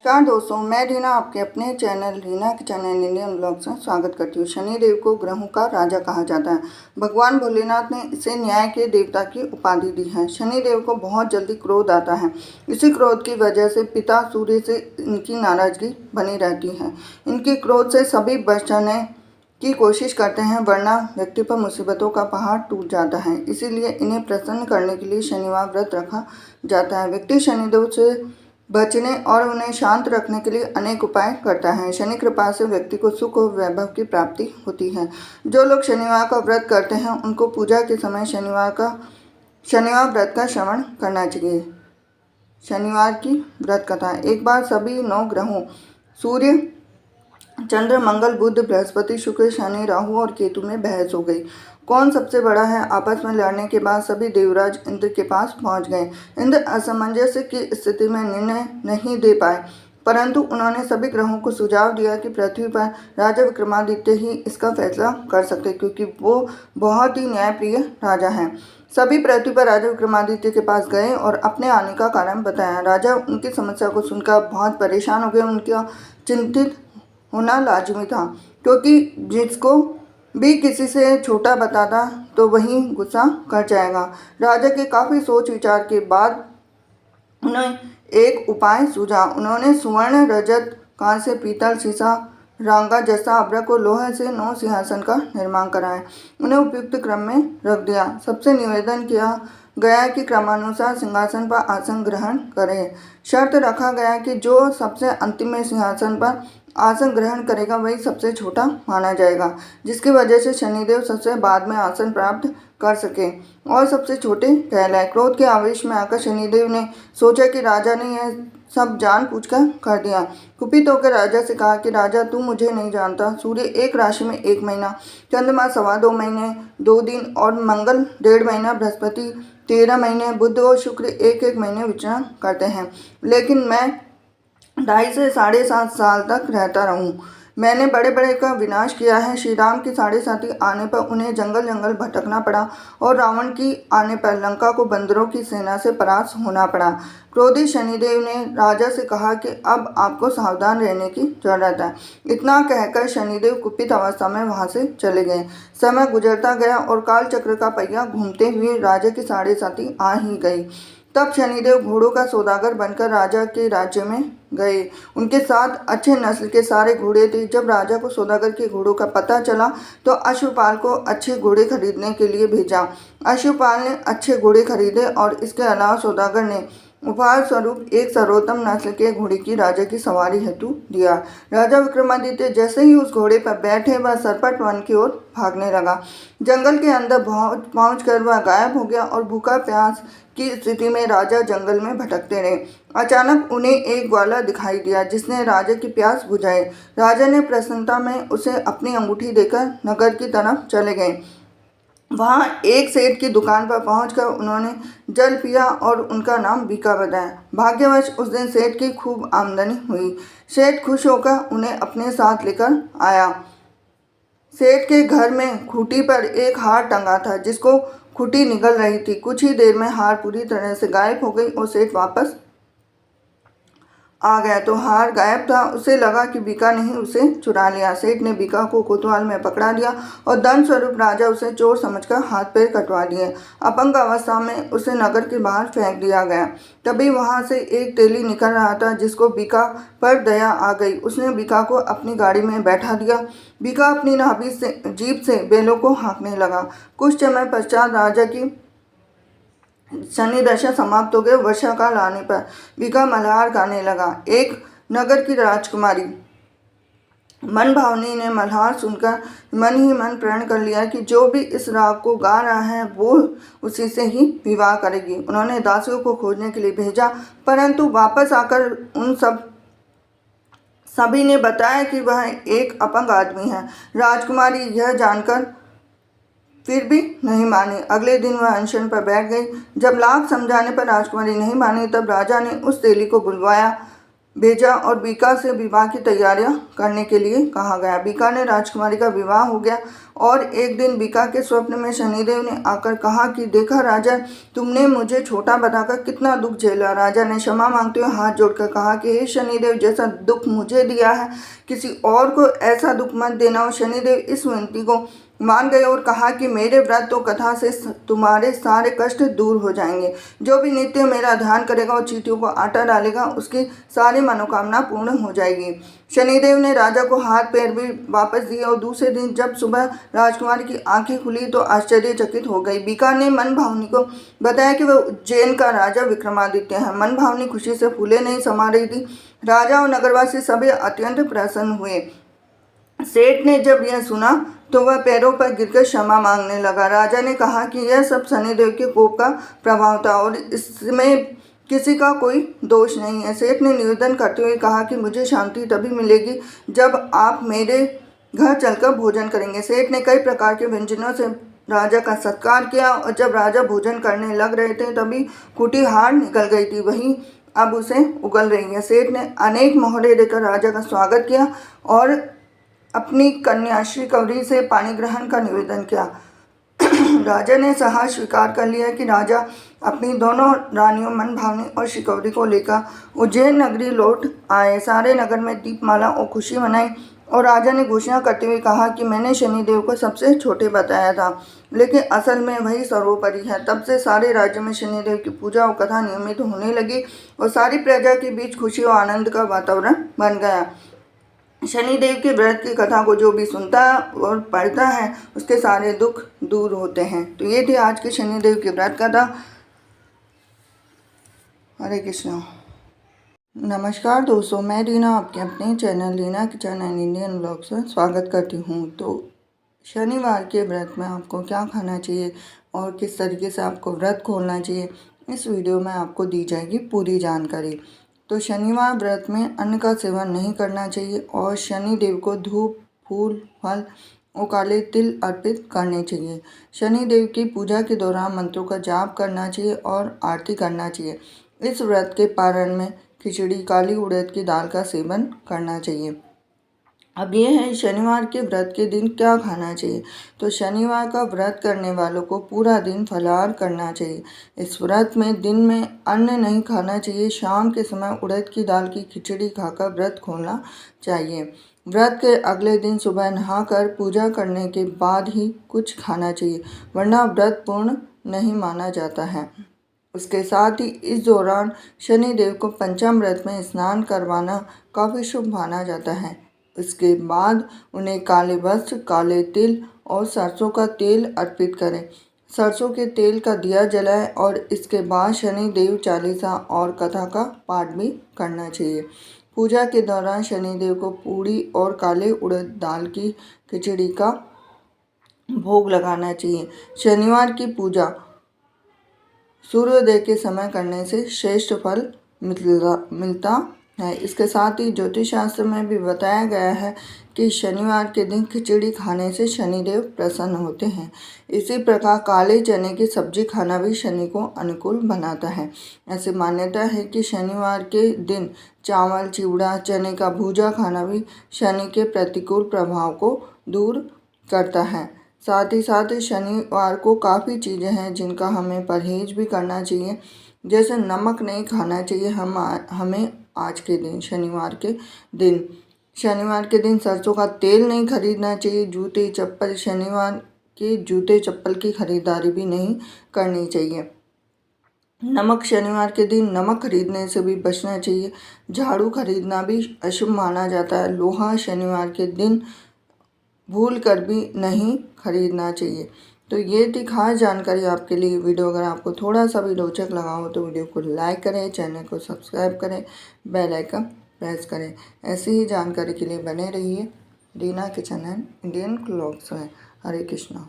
नमस्कार दोस्तों, मैं रीना आपके अपने चैनल रीना के चैनल इंडियन ब्लॉग से स्वागत करती हूँ। शनिदेव को ग्रहों का राजा कहा जाता है। भगवान भोलेनाथ ने इसे न्याय के देवता की उपाधि दी है। शनिदेव को बहुत जल्दी क्रोध आता है। इसी क्रोध की वजह से पिता सूर्य से इनकी नाराजगी बनी रहती है। इनके क्रोध से सभी बचने की कोशिश करते हैं, वरना व्यक्ति पर मुसीबतों का पहाड़ टूट जाता है। इसीलिए इन्हें प्रसन्न करने के लिए शनिवार व्रत रखा जाता है। व्यक्ति शनिदेव से बचने और उन्हें शांत रखने के लिए अनेक उपाय करता है। शनि कृपा से व्यक्ति को सुख और वैभव की प्राप्ति होती है। जो लोग शनिवार का व्रत करते हैं उनको पूजा के समय शनिवार व्रत का श्रवण करना चाहिए। शनिवार की व्रत कथा। एक बार सभी 9 ग्रहों सूर्य, चंद्र, मंगल, बुध, बृहस्पति, शुक्र, शनि, राहु और केतु में बहस हो गई। कौन सबसे बड़ा है? आपस में लड़ने के बाद सभी देवराज इंद्र के पास पहुंच गए। इंद्र असमंजस की स्थिति में निर्णय नहीं दे पाए, परंतु उन्होंने सभी ग्रहों को सुझाव दिया कि पृथ्वी पर राजा विक्रमादित्य ही इसका फैसला कर सकते, क्योंकि वो बहुत ही न्यायप्रिय राजा हैं। सभी पृथ्वी पर राजा विक्रमादित्य के पास गए और अपने आने का कारण बताया। राजा उनकी समस्या को सुनकर बहुत परेशान हो गए। उनका चिंतित होना लाजमी था, क्योंकि जिसको भी किसी से छोटा बताता तो वही गुस्सा कर जाएगा। राजा के काफ़ी सोच विचार के बाद उन्हें एक उपाय सूझा। उन्होंने सुवर्ण, रजत, कांस्य, पीतल, सीसा, रांगा जैसा अभ्रक और लोहे से 9 सिंहासन का निर्माण कराया। उन्हें उपयुक्त क्रम में रख दिया। सबसे निवेदन किया गया कि क्रमानुसार सिंहासन पर आसन ग्रहण करें। शर्त रखा गया कि जो सबसे अंतिम में सिंहासन पर आसन ग्रहण करेगा वही सबसे छोटा माना जाएगा, जिसकी वजह से शनिदेव सबसे बाद में आसन प्राप्त कर सके और सबसे छोटे कहलाए। क्रोध के आवेश में आकर शनिदेव ने सोचा कि राजा ने यह सब जानबूझकर कर दिया। कुपित होकर राजा से कहा कि राजा, तू मुझे नहीं जानता। सूर्य एक राशि में 1 महीना, चंद्रमा 2.25 महीने 2 दिन और मंगल 1.5 महीना, बृहस्पति 13 महीने, बुध और शुक्र 1-1 महीने विचरण करते हैं, लेकिन मैं 2.5 से 7.5 साल तक रहता रहूं। मैंने बड़े बड़े का विनाश किया है। श्री राम की 7.5 आने पर उन्हें जंगल जंगल भटकना पड़ा और रावण की आने पर लंका को बंदरों की सेना से परास्त होना पड़ा। क्रोधित शनिदेव ने राजा से कहा कि अब आपको सावधान रहने की जरूरत है। इतना कहकर शनिदेव कुपित अवस्था में वहां से चले गए। समय गुजरता गया और काल चक्र का पहिया घूमते हुए राजा की 7.5 आ ही गई। तब शनिदेव घोड़ों का सौदागर बनकर राजा के राज्य में गए। उनके साथ अच्छे नस्ल के सारे घोड़े थे। जब राजा को सौदागर के घोड़ों का पता चला तो अश्वपाल को अच्छे घोड़े खरीदने के लिए भेजा। अश्वपाल ने अच्छे घोड़े खरीदे और इसके अलावा सौदागर ने उपहार स्वरूप एक सर्वोत्तम नस्ल के घोड़े की राजा की सवारी हेतु दिया। राजा विक्रमादित्य जैसे ही उस घोड़े पर बैठे वह सरपट वन की ओर भागने लगा। जंगल के अंदर पहुंचकर वह गायब हो गया और भूखा प्यास की स्थिति में राजा जंगल में भटकते रहे। अचानक उन्हें एक ग्वाला दिखाई दिया जिसने राजा की प्यास बुझाई। राजा ने प्रसन्नता में उसे अपनी अंगूठी देकर नगर की तरफ चले गए। वहाँ एक सेठ की दुकान पर पहुंचकर उन्होंने जल पिया और उनका नाम बीका बताया। भाग्यवश उस दिन सेठ की खूब आमदनी हुई। सेठ खुश होकर उन्हें अपने साथ लेकर आया। सेठ के घर में खूंटी पर एक हार टंगा था, जिसको खूंटी निगल रही थी। कुछ ही देर में हार पूरी तरह से गायब हो गई और सेठ वापस आ गया तो हार गायब था। उसे लगा कि बीका ने ही उसे चुरा लिया। सेठ ने बीका को कोतवाल में पकड़ा दिया और दंड स्वरूप राजा उसे चोर समझकर हाथ पैर कटवा दिए। अपंग अवस्था में उसे नगर के बाहर फेंक दिया गया। तभी वहां से एक तेली निकल रहा था, जिसको बीका पर दया आ गई। उसने बीका को अपनी गाड़ी में बैठा दिया। बीका अपनी नाभि से जीभ से बेलों को हाँकने लगा। कुछ समय पश्चात राजा की शनि दशा समाप्त हो गई। वर्षा काल आने पर बीका मल्हार गाने लगा। एक नगर की राजकुमारी मन भावनी ने मल्हार सुनकर मन ही मन प्रण कर लिया कि जो भी इस राग को गा रहा है वो उसी से ही विवाह करेगी। उन्होंने दासियों को खोजने के लिए भेजा, परंतु वापस आकर उन सभी ने बताया कि वह एक अपंग आदमी है। राजकुमारी यह जानकर फिर भी नहीं मानी। अगले दिन वह अनशन पर बैठ गई। जब लाख समझाने पर राजकुमारी नहीं मानी, तब राजा ने उस तेली को बुलवाया। भेजा और बीका से विवाह की तैयारियां करने के लिए कहा गया। बीका ने राजकुमारी का विवाह हो गया और एक दिन बीका के स्वप्न में शनिदेव ने आकर कहा कि देखा राजा, तुमने मुझे छोटा बताकर कितना दुख झेला। राजा ने क्षमा मांगते हुए हाथ जोड़कर कहा कि हे शनिदेव, जैसा दुख मुझे दिया है किसी और को ऐसा दुख मत देना। और शनिदेव इस विनती को मान गए और कहा कि मेरे व्रत और कथा से तुम्हारे सारे कष्ट दूर हो जाएंगे। जो भी नित्य मेरा ध्यान करेगा और चींटियों को आटा डालेगा उसकी सारी मनोकामना पूर्ण हो जाएगी। शनिदेव ने राजा को हाथ पैर भी वापस दिए और दूसरे दिन जब सुबह राजकुमारी की आंखें खुली तो आश्चर्यचकित हो गई। बीका ने मनभावनी को बताया कि वह उज्जैन का राजा विक्रमादित्य है। मनभावनी खुशी से फूले नहीं समा रही थी। राजा और नगरवासी सभी अत्यंत प्रसन्न हुए। सेठ ने जब यह सुना तो वह पैरों पर गिरकर क्षमा मांगने लगा। राजा ने कहा कि यह सब शनिदेव के कोप का प्रभाव था और इसमें किसी का कोई दोष नहीं है। सेठ ने निवेदन करते हुए कहा कि मुझे शांति तभी मिलेगी जब आप मेरे घर चलकर भोजन करेंगे। सेठ ने कई प्रकार के व्यंजनों से राजा का सत्कार किया और जब राजा भोजन करने लग रहे थे तभी कुटी हार निकल गई थी, वहीं अब उसे उगल रही है। सेठ ने अनेक मोहरे देकर राजा का स्वागत किया और अपनी कन्या श्रीकौरी से पानी ग्रहण का निवेदन किया। राजा ने साहस स्वीकार कर लिया कि राजा अपनी दोनों रानियों मनभावनी और श्रीकौरी को लेकर उज्जैन नगरी लौट आए। सारे नगर में दीपमाला और खुशी मनाई और राजा ने घोषणा करते हुए कहा कि मैंने शनिदेव को सबसे छोटे बताया था, लेकिन असल में वही सर्वोपरि है। तब से सारे राज्य में शनिदेव की पूजा और कथा नियमित होने लगी और सारी प्रजा के बीच खुशी और आनंद का वातावरण बन गया। शनिदेव के व्रत की कथा को जो भी सुनता और पढ़ता है उसके सारे दुख दूर होते हैं। तो ये थी आज के शनिदेव की व्रत कथा। हरे कृष्णा। नमस्कार दोस्तों, मैं रीना आपके अपने channel Reena kitchen and Indian vlogs में स्वागत करती हूँ। तो शनिवार के व्रत में आपको क्या खाना चाहिए और किस तरीके से आपको व्रत खोलना चाहिए, इस वीडियो में आपको दी जाएगी पूरी जानकारी। तो शनिवार व्रत में अन्न का सेवन नहीं करना चाहिए और शनिदेव को धूप, फूल, फल और काले तिल अर्पित करने चाहिए। शनिदेव की पूजा के दौरान मंत्रों का जाप करना चाहिए और आरती करना चाहिए। इस व्रत के पारण में खिचड़ी, काली उड़द की दाल का सेवन करना चाहिए। अब ये है शनिवार के व्रत के दिन क्या खाना चाहिए। तो शनिवार का व्रत करने वालों को पूरा दिन फलाहार करना चाहिए। इस व्रत में दिन में अन्न नहीं खाना चाहिए। शाम के समय उड़द की दाल की खिचड़ी खाकर व्रत खोलना चाहिए। व्रत के अगले दिन सुबह नहाकर पूजा करने के बाद ही कुछ खाना चाहिए, वरना व्रत पूर्ण नहीं माना जाता है। उसके साथ ही इस दौरान शनिदेव को पंचामृत में स्नान करवाना काफ़ी शुभ माना जाता है। इसके बाद उन्हें काले वस्त्र, काले तिल और सरसों का तेल अर्पित करें। सरसों के तेल का दिया जलाएं और इसके बाद शनिदेव चालीसा और कथा का पाठ भी करना चाहिए। पूजा के दौरान शनिदेव को पूड़ी और काले उड़द दाल की खिचड़ी का भोग लगाना चाहिए। शनिवार की पूजा सूर्योदय के समय करने से श्रेष्ठ फल मिलता है। इसके साथ ही ज्योतिष शास्त्र में भी बताया गया है कि शनिवार के दिन खिचड़ी खाने से शनिदेव प्रसन्न होते हैं। इसी प्रकार काले चने की सब्जी खाना भी शनि को अनुकूल बनाता है। ऐसी मान्यता है कि शनिवार के दिन चावल, चिवड़ा, चने का भूजा खाना भी शनि के प्रतिकूल प्रभाव को दूर करता है। साथ ही शनिवार को काफ़ी चीज़ें हैं जिनका हमें परहेज भी करना चाहिए, जैसे नमक नहीं खाना चाहिए हमें आज के दिन शनिवार के दिन सरसों का तेल नहीं खरीदना चाहिए। जूते चप्पल शनिवार के जूते चप्पल की खरीदारी भी नहीं करनी चाहिए। नमक शनिवार के दिन नमक खरीदने से भी बचना चाहिए। झाड़ू खरीदना भी अशुभ माना जाता है। लोहा शनिवार के दिन भूल कर भी नहीं खरीदना चाहिए। तो ये थी खास जानकारी आपके लिए। वीडियो अगर आपको थोड़ा सा भी रोचक लगा हो तो वीडियो को लाइक करें, चैनल को सब्सक्राइब करें, बेल आइकन प्रेस करें। ऐसी ही जानकारी के लिए बने रहिए Reena kitchen and Indian vlogs में। हरे कृष्णा।